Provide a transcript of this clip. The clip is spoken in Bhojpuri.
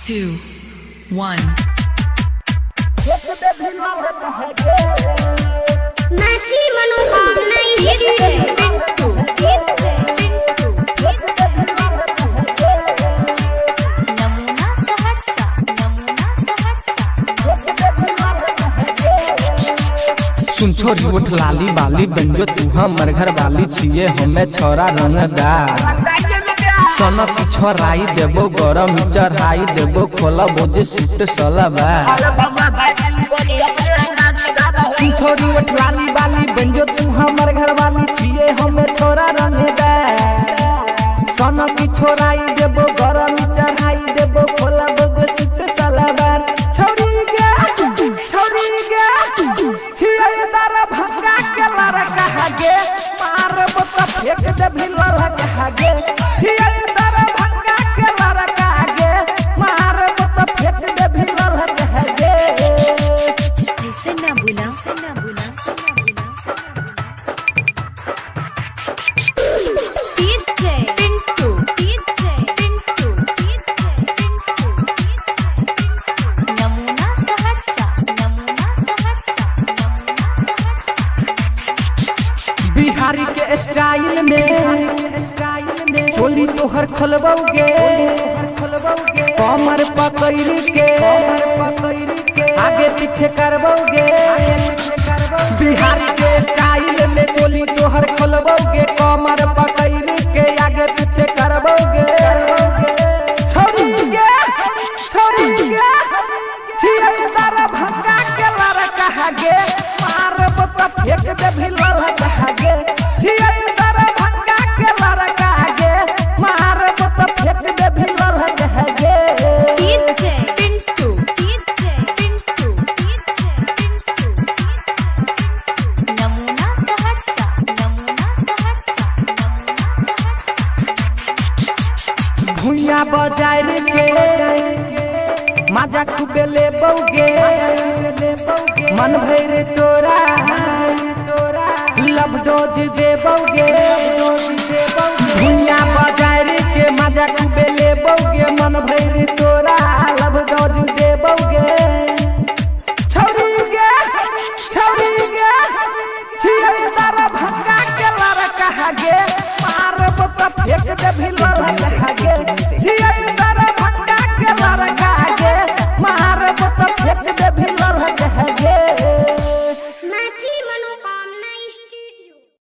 2, 1. नाची मनोकामना सुन छोरी उठ लाली बाली बंजो तू हमर घर वाली छिए हमें छोरा रंगदार सोना की छोराई देबो गरम चढ़ाई देबो खोला बोझे सूट सलबा सुन छोरी उठ लाली बाली बंजो तू हमर घर वाली छिए हमें छोरा रंगदार सोना की छोराई देबो गरम चढ़ाई देबो खोला बोझे सूट सलबा छोरी गे छिए दारा भंगा के लारा कहा गे मारबो त फेंक दे भिलर कहा गे छिए दारा भंगा के लारा कहा गे मारबो त फेंक दे भिलर कहा गे ऐसे ना बुला बिहारी के स्टाइल में चोली तोहर खोलबौगे कमर पकड़ के आगे पीछे करबौगे बिहारी के स्टाइल में चोली तोहर खोलबौगे कमर पकड़ के आगे पीछे करबौगे छोरी गे छिए दारा भंगा के लारा कहा गे मारबो त फेंक दे भिलर कहा गे छिए दारा भंगा के लारा कहा गे मारबो त फेंक दे भिलर कहा गे भुइया बजाय के मजा खूबे लेबौगे मन भर तोरा लब डोज देबौगे